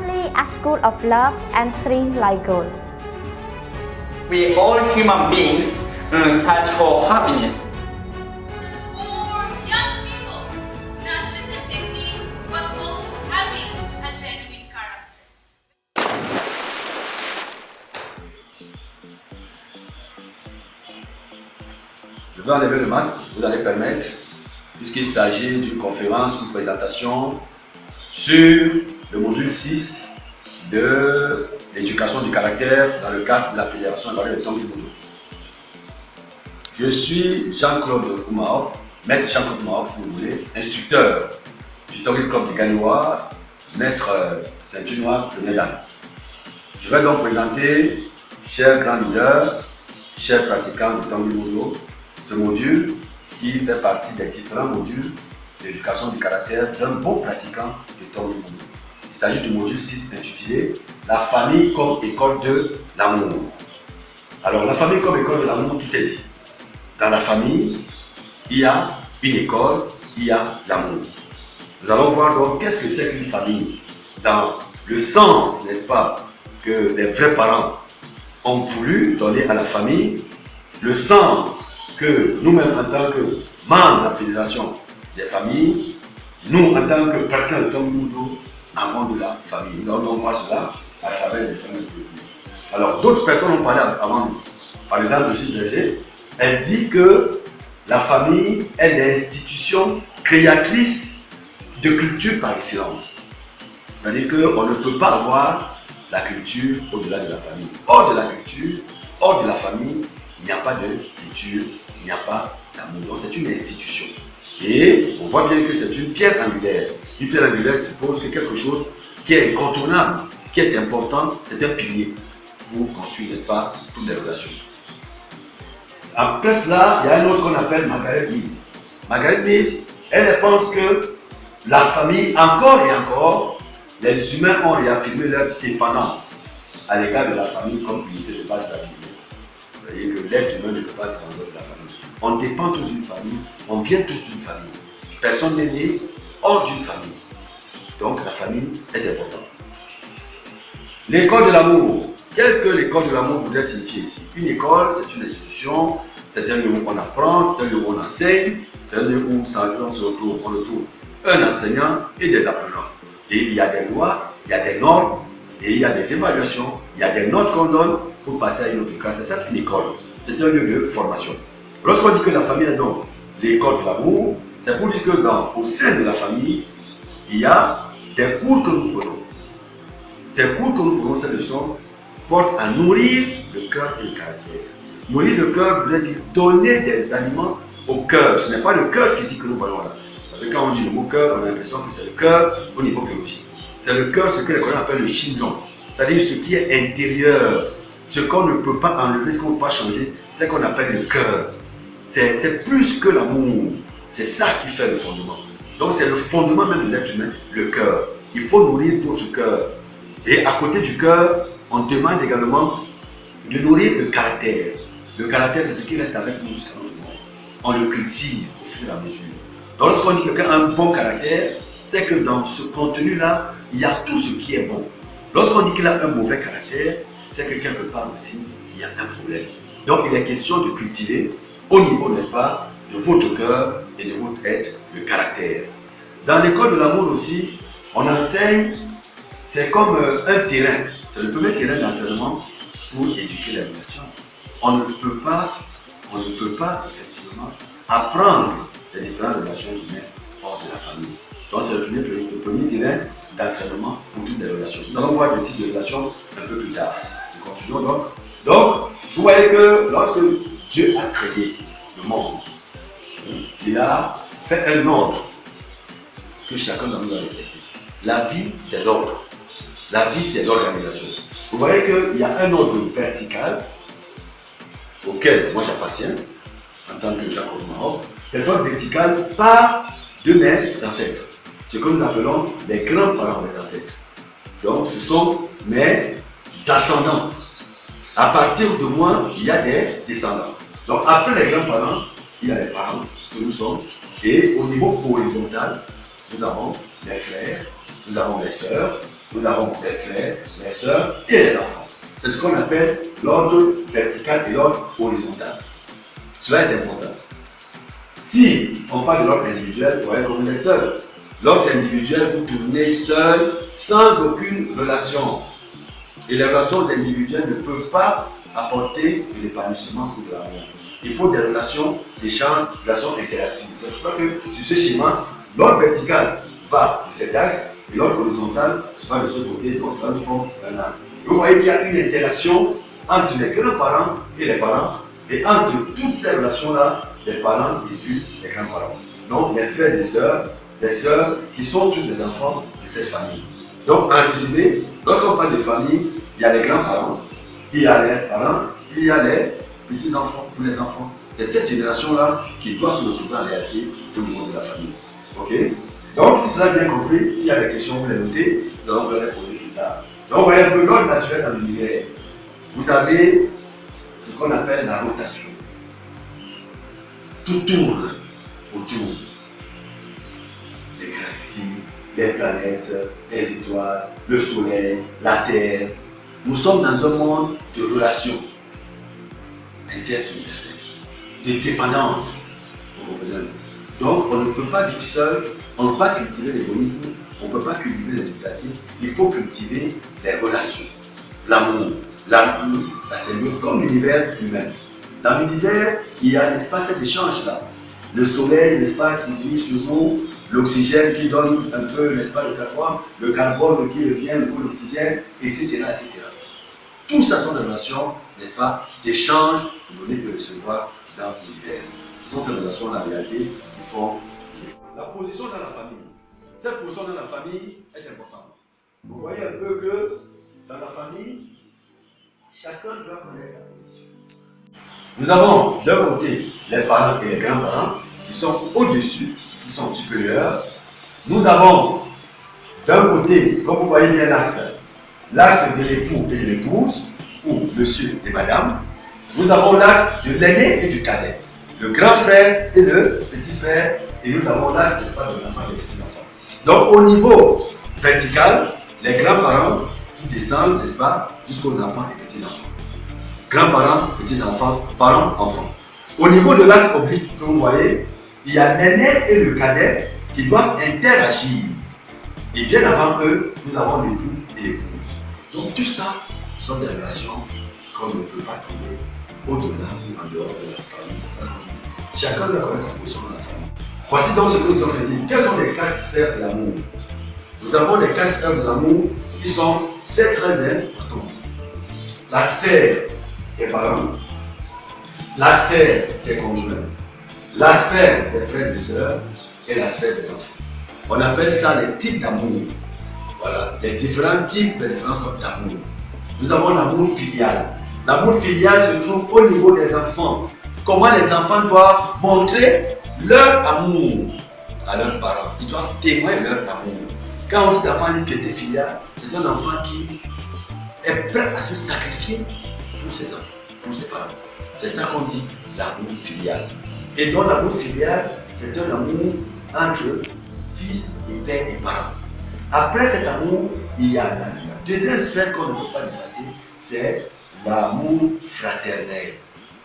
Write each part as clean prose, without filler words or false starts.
family a school of love and stream like gold. We all human beings search for happiness. For young people, not just in techniques, but also having a genuine character. Je vais enlever le masque, vous allez permettre, puisqu'il s'agit d'une conférence, une présentation sur le module 6 de l'éducation du caractère dans le cadre de la Fédération de Tanguy Moudou. Je suis Jean-Claude Koumao, maître Jean-Claude Koumao si vous voulez, instructeur du Tanguy Club de Gagnoa, maître ceinture noire de Médan. Je vais donc présenter, chers grands leaders, chers pratiquants du Tanguy Moudou, ce module qui fait partie des différents modules d'éducation du caractère d'un bon pratiquant du Tanguy Moudou. Il s'agit du module 6 intitulé « La famille comme école de l'amour ». Alors, la famille comme école de l'amour, tout est dit. Dans la famille, il y a une école, il y a l'amour. Nous allons voir donc qu'est-ce que c'est qu'une famille dans le sens, n'est-ce pas, que les vrais parents ont voulu donner à la famille, le sens que nous-mêmes en tant que membres de la Fédération des familles, nous en tant que pratiquants de Tanguy Moudou, avons de la famille. Nous allons donc voir cela à travers les différentes politiques. Alors, d'autres personnes ont parlé avant nous. Par exemple, Gilles Berger, elle dit que la famille est l'institution créatrice de culture par excellence. C'est-à-dire qu'on ne peut pas avoir la culture au-delà de la famille. Hors de la culture, hors de la famille, il n'y a pas de culture, il n'y a pas d'amour. Donc c'est une institution. Et on voit bien que c'est une pierre angulaire. Une pierre angulaire suppose que quelque chose qui est incontournable, qui est important, c'est un pilier pour construire, n'est-ce pas, toutes les relations. Après cela, il y a un autre qu'on appelle Margaret Mead. Margaret Mead, elle pense que la famille, encore et encore, les humains ont réaffirmé leur dépendance à l'égard de la famille comme unité de base de la vie. Vous voyez que l'être humain ne peut pas dépendre de la famille. On dépend tous d'une famille, on vient tous d'une famille. Personne n'est né hors d'une famille. Donc la famille est importante. L'école de l'amour. Qu'est-ce que l'école de l'amour voudrait signifier ici? Une école, c'est une institution, c'est un lieu où on apprend, c'est un lieu où on enseigne, c'est un lieu où on se retrouve, on retrouve un enseignant et des apprenants. Et il y a des lois, il y a des normes, et il y a des évaluations, il y a des notes qu'on donne pour passer à une autre classe. C'est ça une école, c'est un lieu de formation. Lorsqu'on dit que la famille est donc l'école de l'amour, c'est pour dire que au sein de la famille, il y a des cours que nous prenons. Ces cours que nous prenons, ces leçons, portent à nourrir le cœur et le caractère. Nourrir le cœur veut dire donner des aliments au cœur. Ce n'est pas le cœur physique que nous voyons là. Parce que quand on dit le mot cœur, on a l'impression que c'est le cœur au niveau biologique. C'est le cœur, ce que les Coréens appellent le shinjon. C'est-à-dire ce qui est intérieur, ce qu'on ne peut pas enlever, ce qu'on ne peut pas changer, c'est ce qu'on appelle le cœur. C'est plus que l'amour. C'est ça qui fait le fondement. Donc c'est le fondement même de l'être humain, le cœur. Il faut nourrir votre cœur. Et à côté du cœur, on demande également de nourrir le caractère. Le caractère, c'est ce qui reste avec nous jusqu'à notre mort. On le cultive au fur et à mesure. Donc lorsqu'on dit que quelqu'un a un bon caractère, c'est que dans ce contenu-là, il y a tout ce qui est bon. Lorsqu'on dit qu'il a un mauvais caractère, c'est que quelque part aussi, il y a un problème. Donc il est question de cultiver au niveau, n'est-ce pas, de votre cœur et de votre être, le caractère. Dans l'école de l'amour aussi, on enseigne, c'est comme un terrain. C'est le premier terrain d'entraînement pour éduquer les relations. On ne peut pas effectivement apprendre les différentes relations humaines hors de la famille. Donc c'est le premier terrain d'entraînement pour toutes les relations. Nous allons voir le type de relations un peu plus tard. Nous continuons donc. Donc, vous voyez que lorsque Dieu a créé le monde, il a fait un ordre que chacun d'entre nous doit respecter. La vie, c'est l'ordre. La vie, c'est l'organisation. Vous voyez qu'il y a un ordre vertical auquel moi j'appartiens en tant que Jacob Maroc. Cet ordre vertical part de mes ancêtres, ce que nous appelons les grands-parents des ancêtres. Donc, ce sont mes ascendants. À partir de moi, il y a des descendants. Donc, après les grands-parents, il y a les parents que nous sommes. Et au niveau horizontal, nous avons les frères, nous avons les sœurs, nous avons les frères, les sœurs et les enfants. C'est ce qu'on appelle l'ordre vertical et l'ordre horizontal. Cela est important. Si on parle de l'ordre individuel, vous voyez que vous êtes seul. L'ordre individuel, vous tournez seul, sans aucune relation. Et les relations individuelles ne peuvent pas apporter de l'épanouissement ou de l'amour. Il faut des relations d'échange, des relations interactives. C'est pour ça que sur ce schéma, l'ordre vertical va de cet axe et l'ordre horizontal va de ce côté. Donc ça nous forme un arc. Vous voyez qu'il y a une interaction entre les grands-parents et les parents, et entre toutes ces relations-là, les parents et puis les grands-parents. Donc les frères et sœurs, les sœurs qui sont tous les enfants de cette famille. Donc en résumé, lorsqu'on parle de famille, il y a les grands-parents, il y a les parents, il y a les petits-enfants ou les enfants. C'est cette génération-là qui doit se retrouver en réalité au niveau de la famille. Ok? Donc si cela est bien compris, s'il y a des questions, vous les notez, nous allons vous les poser plus tard. Donc vous voyez un peu l'ordre naturel dans l'univers. Vous avez ce qu'on appelle la rotation. Tout tourne autour des galaxies, les planètes, les étoiles, le soleil, la terre. Nous sommes dans un monde de relations interuniverselles, de dépendance. Donc on ne peut pas vivre seul, on ne peut pas cultiver l'égoïsme, on ne peut pas cultiver les duplicatifs, il faut cultiver les relations, l'amour, la symbiose comme l'univers lui-même. Dans l'univers, il y a, n'est-ce pas, cet échange-là. Le soleil, n'est-ce pas, qui brille sur nous, l'oxygène qui donne un peu, n'est-ce pas, le carbone qui revient pour l'oxygène, etc., etc. Tout ça sont des relations, n'est-ce pas, d'échange, de donner et de recevoir dans l'univers. Ce sont ces relations, la réalité, qui font la position dans la famille. Cette position dans la famille est importante. Vous voyez un peu que dans la famille, chacun doit connaître sa position. Nous avons d'un côté les parents et les grands-parents qui sont au-dessus, qui sont supérieurs. Nous avons d'un côté, comme vous voyez bien l'axe de l'époux et de l'épouse, ou monsieur et madame. Nous avons l'axe de l'aîné et du cadet, le grand frère et le petit frère, et nous avons l'axe, n'est-ce pas, des enfants et des petits-enfants. Donc au niveau vertical, les grands-parents qui descendent, n'est-ce pas, jusqu'aux enfants et petits-enfants. Grands-parents, petits-enfants, parents, enfants. Au niveau de l'axe oblique que vous voyez, il y a l'aîné et le cadet qui doivent interagir. Et bien avant eux, nous avons l'époux et l'épouse. Donc tout ça sont des relations qu'on ne peut pas trouver au-delà ou en dehors de la famille. C'est ça qu'on dit. Chacun doit connaître sa position dans la famille. Voici donc ce que nous sommes dit. Quelles sont les 4 sphères de l'amour? Nous avons les 4 sphères de l'amour qui sont très importantes. La sphère des parents, la sphère des conjoints, la sphère des frères et sœurs et la sphère des enfants. On appelle ça les types d'amour. Voilà, les différents types, les différentes sortes d'amour. Nous avons l'amour filial. L'amour filial se trouve au niveau des enfants. Comment les enfants doivent montrer leur amour à leurs parents. Ils doivent témoigner leur amour. Quand on dit d'enfant une piété filiale, c'est un enfant qui est prêt à se sacrifier pour ses enfants, pour ses parents. C'est ça qu'on dit l'amour filial. Et donc l'amour filial, c'est un amour entre fils et père et parents. Après cet amour, il y a la deuxième sphère qu'on ne peut pas dépasser, c'est l'amour fraternel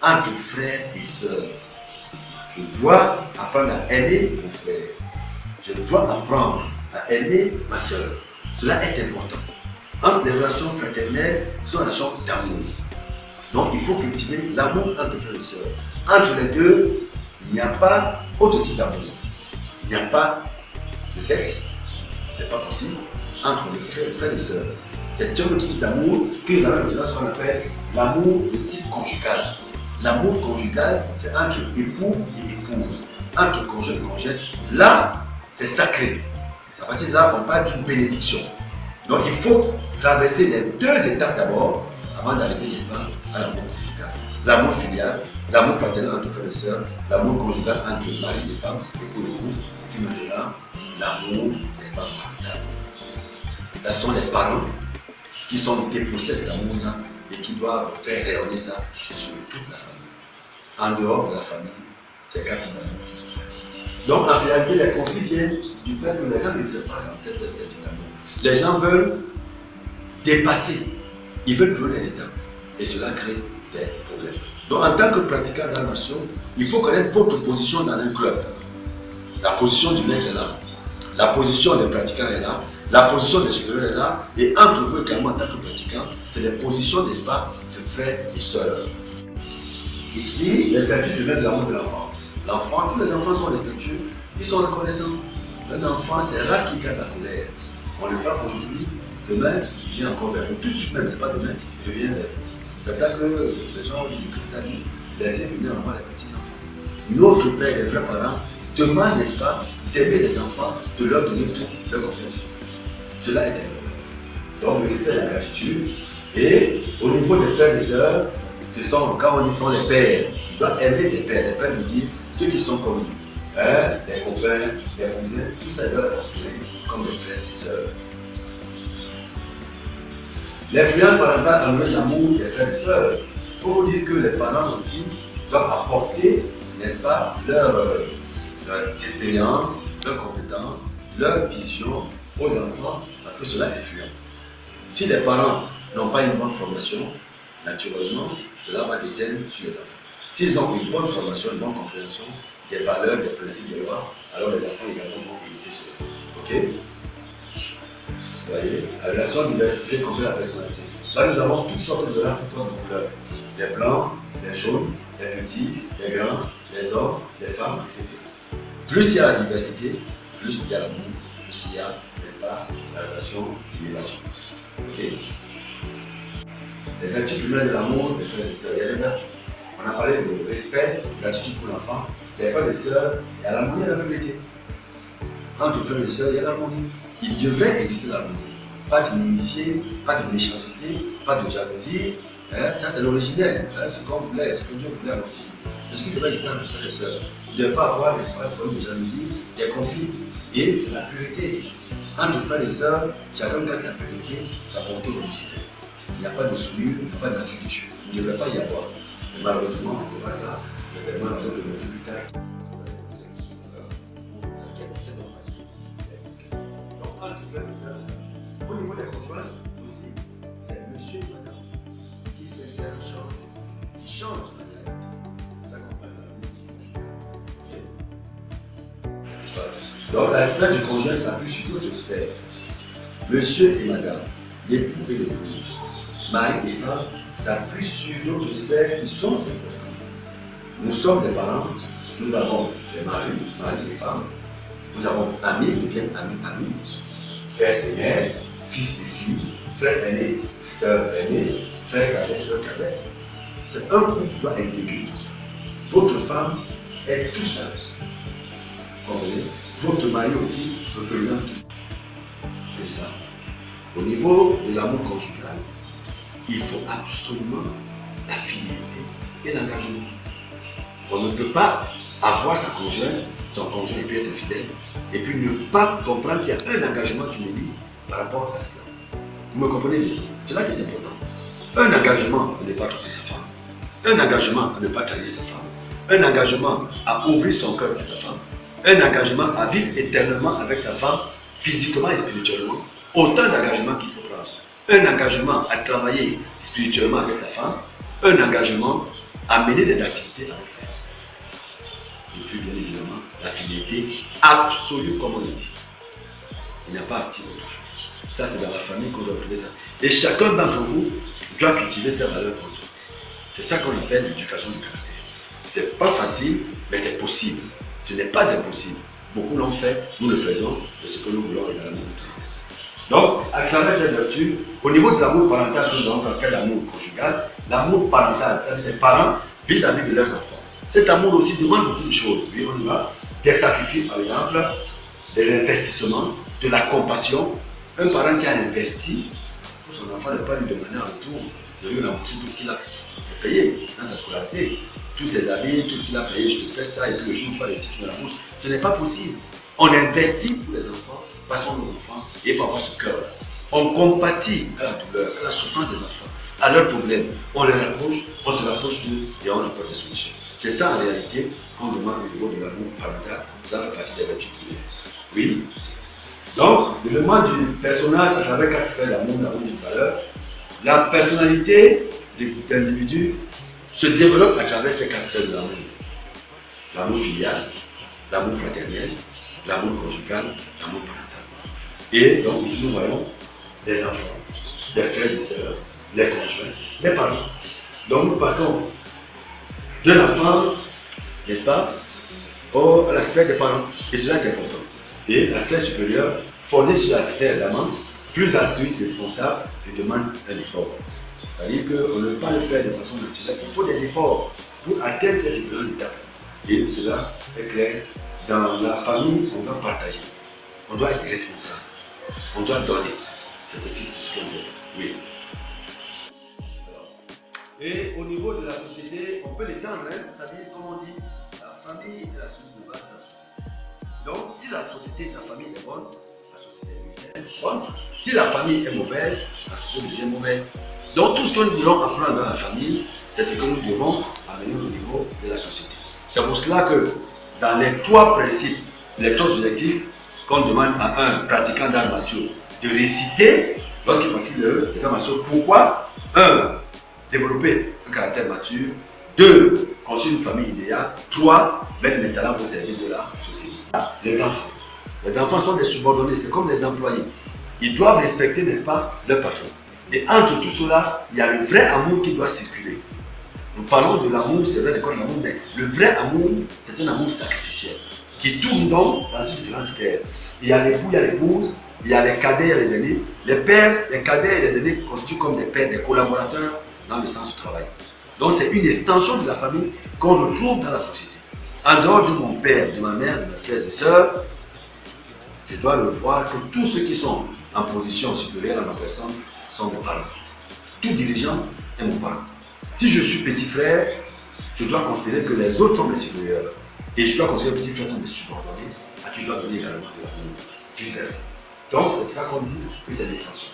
entre frères et sœurs. Je dois apprendre à aimer mon frère. Je dois apprendre à aimer ma sœur. Cela est important. Entre les relations fraternelles, ce sont des relations d'amour. Donc il faut cultiver l'amour entre frères et sœurs. Entre les deux, il n'y a pas autre type d'amour. Il n'y a pas de sexe. C'est pas possible. Entre les frères et sœurs. C'est un autre type d'amour que nous avons maintenant ce qu'on appelle l'amour de type conjugal. L'amour conjugal, c'est entre époux et épouse, entre conjoint et conjointe. Là, c'est sacré. À partir de là, on parle d'une bénédiction. Donc, il faut traverser les 2 étapes d'abord avant d'arriver, n'est-ce pas, à l'amour conjugal. L'amour filial, l'amour fraternel entre frères et sœurs, l'amour conjugal entre mari et femme, époux et épouse, et puis maintenant, l'amour, n'est-ce pas, marital. Là, ce sont les parents qui sont déposés cet amour-là et qui doivent faire rayonner ça sur toute la famille. En dehors de la famille, c'est 4 types d'amour qui sont là. Donc en réalité, les conflits viennent du fait que les gens ne se passent en cette type d'amour. Les gens veulent dépasser. Ils veulent brûler les étapes. Et cela crée des problèmes. Donc en tant que pratiquant d'arts martiaux, il faut connaître votre position dans un club. La position du maître est là. La position des pratiquants est là. La position des supérieurs est là. Et entre vous également en tant que pratiquants, c'est des positions, n'est-ce pas, de frères et sœurs. Ici, les vertus du même l'amour de l'enfant. L'enfant, tous les enfants sont respectueux, ils sont reconnaissants. Un enfant, c'est rare qu'il garde la colère. On le frappe aujourd'hui, demain, il vient encore vers vous. Tout de suite même, c'est pas demain, il revient vers vous. C'est ça que les gens du Christ a dit, laissez venir en moi les petits-enfants. Notre Père, les vrais parents, demande, n'est-ce pas, d'aimer les enfants, de leur donner tout, leur confiance. Cela est important. Donc, le Christ a la gratitude. Et au niveau des frères et sœurs, ce sont, quand on dit sont les pères, ils doivent aimer les pères. Les pères nous disent ceux qui sont comme nous. Les copains, les cousins, tout ça doit être considéré comme des frères et sœurs. L'influence parentale enlève l'amour des frères et sœurs. Il faut vous dire que les parents aussi doivent apporter, n'est-ce pas, leur expérience, leurs compétences, leur vision aux enfants, parce que cela influence. Si les parents n'ont pas une bonne formation, naturellement, cela va déteindre sur les enfants. S'ils ont une bonne formation, une bonne compréhension des valeurs, des principes, des lois, alors les enfants également vont imiter cela. Ok? Vous voyez? La relation diversifiée complète la personnalité. Là, nous avons toutes sortes de races, toutes sortes de couleurs. Les blancs, les jaunes, les petits, les grands, les hommes, les femmes, etc. Plus il y a la diversité, plus il y a l'amour, plus il y a, n'est-ce pas, la relation, l'immédiation. Ok? Les vertus primaires de l'amour, les frères et sœurs, il y a des vertus. On a parlé de respect, de gratitude pour l'enfant. Les frères et sœurs, il y a l'harmonie et la vérité. Entre frères et sœurs, il y a l'harmonie. Il devait exister l'harmonie. Pas d'inimitié, pas de méchanceté, pas de jalousie. Ça, c'est l'originel. Ce qu'on voulait, ce que Dieu voulait à l'origine. Ce qui devait exister entre frères et sœurs. Il ne devait pas avoir des problèmes de jalousie, des conflits. Et c'est la pureté. Entre frères et sœurs, chacun garde sa pureté, sa volonté originelle. Il n'y a pas de souillure, il n'y a pas de nature déchue. Il ne devrait pas y avoir. Mais malheureusement, on ne fait pas ça. C'est tellement la d'autres motifs plus tard. Qu'est-ce qui s'est donc passé? Donc, entre frères et sœurs, au niveau des conjoints aussi, c'est monsieur et madame qui se changent, qui changent la réalité. Ça comprend la vie. Donc, l'aspect du conjoint s'appuie sur d'autres sphères. Monsieur et madame, l'époux et l'épouse, mari et femme, s'appuient sur d'autres sphères qui sont importantes. Nous sommes des parents, nous avons des maris et femmes, nous avons amis, nous deviennent amis, père et mère, fils et filles, frère aîné, sœur aînée, frère cadet, sœur cadette. C'est un couple qui doit intégrer tout ça. Votre femme est tout ça. Comprenez? Votre mari aussi représente tout ça. C'est ça. Au niveau de l'amour conjugal, il faut absolument la fidélité et l'engagement. On ne peut pas avoir son conjoint et puis être fidèle, et puis ne pas comprendre qu'il y a un engagement qui me lie par rapport à cela. Vous me comprenez bien? Cela est important. Un engagement à ne pas tromper sa femme, un engagement à ne pas trahir sa femme, un engagement à ouvrir son cœur à sa femme, un engagement à vivre éternellement avec sa femme, physiquement et spirituellement, autant d'engagements qu'il faut prendre. Un engagement à travailler spirituellement avec sa femme, un engagement à mener des activités avec sa femme. Et puis bien évidemment, la fidélité absolue comme on le dit. Il n'y a pas à dire autre chose. Ça c'est dans la famille qu'on doit trouver ça. Et chacun d'entre vous doit cultiver ses valeurs pour soi. C'est ça qu'on appelle l'éducation du caractère. C'est pas facile, mais c'est possible. Ce n'est pas impossible. Beaucoup l'ont fait, nous le faisons, et ce que nous voulons également maîtriser. Donc, à travers cette vertu, au niveau de l'amour parental, nous avons appelé l'amour conjugal, l'amour parental, c'est-à-dire les parents vis-à-vis de leurs enfants. Cet amour aussi demande beaucoup de choses. Oui, on y va. Des sacrifices, par exemple, de l'investissement, de la compassion. Un parent qui a investi pour son enfant ne va pas lui demander en retour de lui rembourser tout ce qu'il a payé dans sa scolarité. Tous ses habits, tout ce qu'il a payé, je te fais ça, et puis le jour où tu vas réussir, tu me rembourses. Ce n'est pas possible. On investit pour les enfants, passons nos enfants, et il faut avoir ce cœur. On compatit à la douleur, à la souffrance des enfants, à leurs problèmes. On les rapproche, on se rapproche d'eux et on apporte des solutions. C'est ça en réalité qu'on demande au niveau de l'amour parental. Cela fait partie des vertus primaires. Oui. Donc, le moment du personnage à travers 4 sphères d'amour, l'amour de tout à l'heure, la personnalité de l'individu se développe à travers ces 4 sphères de l'amour. L'amour filial, l'amour fraternel, l'amour conjugal, l'amour parental. Et donc ici nous voyons les enfants, les frères et sœurs, les conjoints, les parents. Donc nous passons de l'enfance, n'est-ce pas, à la sphère des parents. Et cela est important. Et la sphère supérieure, fondée sur la sphère d'amant, plus altruiste, responsable, et demande un effort. C'est-à-dire qu'on ne peut pas le faire de façon naturelle. Il faut des efforts pour atteindre ces différentes étapes. Et cela est clair. Dans la famille, on doit partager. On doit être responsable. On doit donner. C'est ainsi que c'est ce qu'on veut. Oui. Et au niveau de la société, on peut l'étendre, hein? C'est-à-dire, comme on dit, la famille est la source de base de la société. Donc, si la société, la famille est bonne, la société est bonne. Si la famille est mauvaise, la société devient mauvaise. Donc, tout ce que nous voulons apprendre dans la famille, c'est ce que nous devons amener au niveau de la société. C'est pour cela que dans les 3 principes, les 3 objectifs qu'on demande à un pratiquant d'arts martiaux de réciter lorsqu'il pratique les arts martiaux, pourquoi 1. Développer un caractère mature, 2. Construire une famille idéale, 3. Mettre les talents au service de la société. Les enfants. Les enfants sont des subordonnés, c'est comme des employés. Ils doivent respecter, n'est-ce pas, leur patron. Et entre tout cela, il y a le vrai amour qui doit circuler. Nous parlons de l'amour, c'est vrai, l'école de l'amour, mais le vrai amour, c'est un amour sacrificiel qui tourne donc dans une différente sphère. Il y a l'époux, il y a l'épouse, il y a les cadets, il y a les aînés. Les pères, les cadets et les aînés constituent comme des pères, des collaborateurs dans le sens du travail. Donc c'est une extension de la famille qu'on retrouve dans la société. En dehors de mon père, de ma mère, de mes frères et sœurs, je dois le voir que tous ceux qui sont en position supérieure à ma personne sont mes parents. Tout dirigeant est mon parent. Si je suis petit frère, je dois considérer que les autres sont mes supérieurs. Et je dois considérer que les petits frères sont des subordonnés à qui je dois donner également de l'amour. Vice versa. Donc c'est pour ça qu'on dit que c'est l'extension.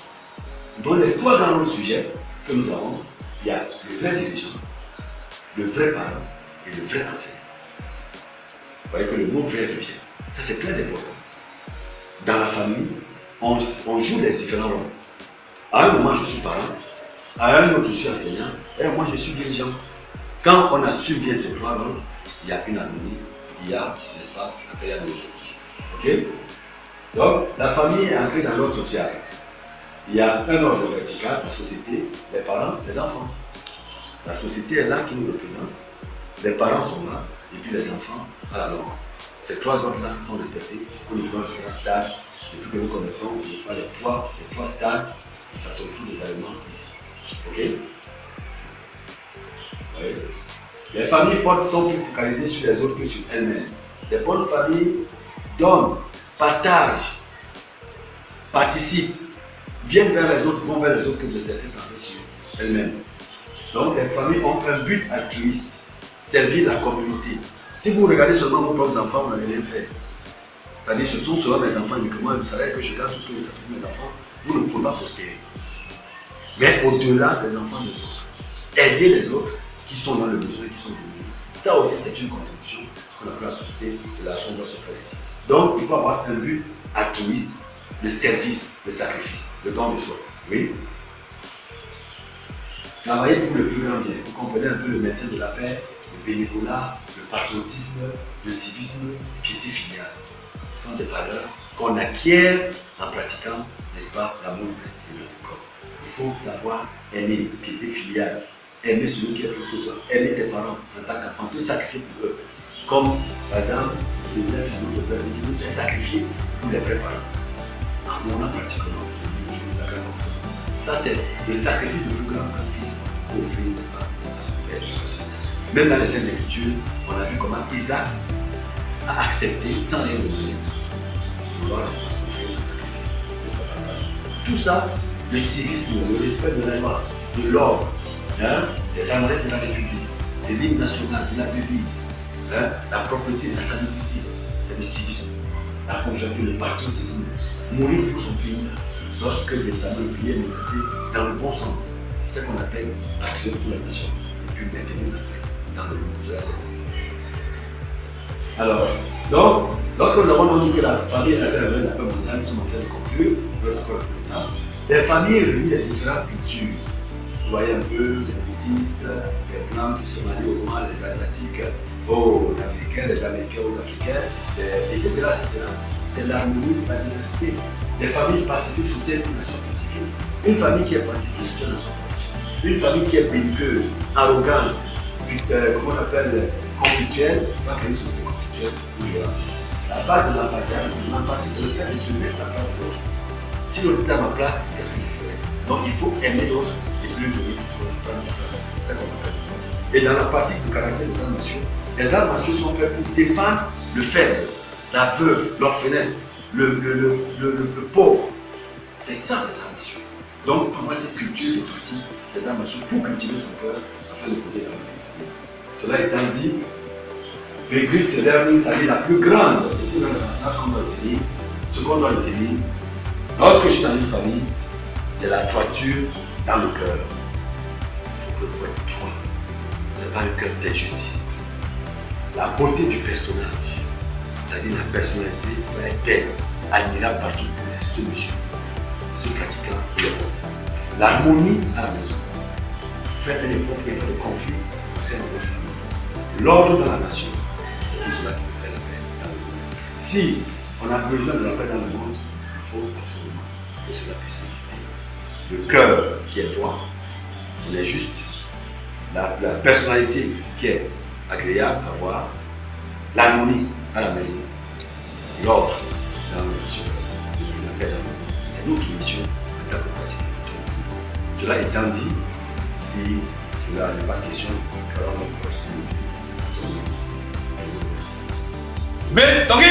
Dans les 3 grands sujets que nous avons, il y a le vrai dirigeant, le vrai parent et le vrai enseignant. Vous voyez que le mot vrai revient. Ça c'est très important. Dans la famille, on joue les différents rôles. À un moment, je suis parent. À un autre, je suis enseignant, et moi, je suis dirigeant. Quand on assume bien ces 3 rôles, il y a une harmonie, il y a, n'est-ce pas, un période. Ok? Donc, la famille est ancrée dans l'ordre social. Il y a un ordre vertical, la société, les parents, les enfants. La société est là qui nous représente, les parents sont là, et puis les enfants à la longue. Ces 3 ordres-là sont respectés pour les différents stades. Depuis que nous connaissons, les 3 stades, ça se retrouve également ici. Ok? Oui. Les familles fortes sont plus focalisées sur les autres que sur elles-mêmes. Les bonnes familles donnent, partagent, participent, viennent vers les autres, vont vers les autres que de se laisser centrer sur elles-mêmes. Donc les familles ont un but altruiste, servir la communauté. Si vous regardez seulement vos propres enfants, vous n'allez rien faire. C'est-à-dire ce sont seulement mes enfants uniquement, vous savez que je garde tout ce que je fais pour mes enfants, vous ne pouvez pas prospérer. Mais au-delà des enfants des autres, aider les autres qui sont dans le besoin, qui sont démunis. Ça aussi, c'est une contribution qu'on appelle la société de l'action doit se faire ici. Donc, il faut avoir un but altruiste, le service, le sacrifice, le don de soi. Oui. Travailler pour le plus grand bien. Vous comprenez un peu le maintien de la paix, le bénévolat, le patriotisme, le civisme, piété filiale. Ce sont des valeurs qu'on acquiert en pratiquant, n'est-ce pas, l'amour de notre corps. Il faut savoir aimer, piété filiale, aimer celui qui est plus que ça, aimer tes parents en tant qu'enfant, te sacrifier pour eux. Comme par exemple, le deuxième fils de notre père nous s'est sacrifié pour les vrais parents. En mourant pratiquement le jour de la grande conférence. Ça, c'est le sacrifice le plus grand qu'un fils peut offrir, n'est-ce pas, à son père jusqu'à ce stade. Même dans les Saintes Écritures, on a vu comment Isaac a accepté sans rien demander. Vouloir, n'est-ce pas, s'offrir un sacrifice, n'est-ce pas, par passion. Tout ça, le civisme, le respect de la loi, de l'ordre, hein, des amorettes de la République, de l'hymne national, de la devise, hein, la propreté, la salubrité, c'est le civisme. La ponctualité, le patriotisme, mourir pour son pays lorsque véritablement le pays est menacé dans le bon sens. C'est ce qu'on appelle patriote pour la nation. Et puis maintenir la paix dans le monde de la terre. Alors, donc, lorsque nous avons dit que la famille avait la paix mondiale, nous sommes en train de conclure, nous encore plus tard. Les familles réunies de différentes cultures. Vous voyez un peu les métis, les blancs qui se marient aux noirs, les asiatiques aux américains, les américains aux africains, etc. C'est l'harmonie, c'est la diversité. Les familles pacifiques soutiennent une nation pacifique. Une famille qui est pacifique soutient une nation pacifique. Une famille qui est belliqueuse, arrogante, comment on appelle, conflictuelle, va créer une société conflictuelle. La base de l'empathie, c'est le fait de te mettre à la place de l'autre. Si l'autre était à ma place, qu'est-ce que je ferais? Donc il faut aimer l'autre et plus donner tout ce qu'on prend sa place. C'est ça qu'on appelle l'empathie. Et dans la pratique du caractère des arts martiaux, les arts martiaux sont faits pour défendre le faible, la veuve, l'orphelin, le pauvre. C'est ça les arts martiaux. Donc pour moi, cette culture de pratique des arts martiaux pour cultiver son cœur afin de fonder la vie. Cela étant dit, the great learning, c'est-à-dire la plus grande apprentissage qu'on doit tenir, ce qu'on doit tenir. Lorsque je suis dans une famille, c'est la droiture dans le cœur. Il faut être droit. Ce n'est pas un cœur d'injustice. La beauté du personnage, c'est-à-dire la personnalité, doit être belle, admirable par tous ce monsieur, ce pratiquant. L'harmonie à la maison. Faire un effort pour éviter le conflit au sein de votre famille. L'ordre dans la nation, c'est tout cela qui peut faire la paix dans le monde. Si on a besoin de la paix dans le monde, il faut absolument que cela puisse exister. Le cœur qui est droit, on est juste. La personnalité qui est agréable à voir, l'harmonie à la maison, l'ordre dans la nation, et puis la paix dans le monde. C'est nous qui mission en tant que pratiquants. Cela étant dit, si cela n'est pas question, alors on peut se Ben Tanguy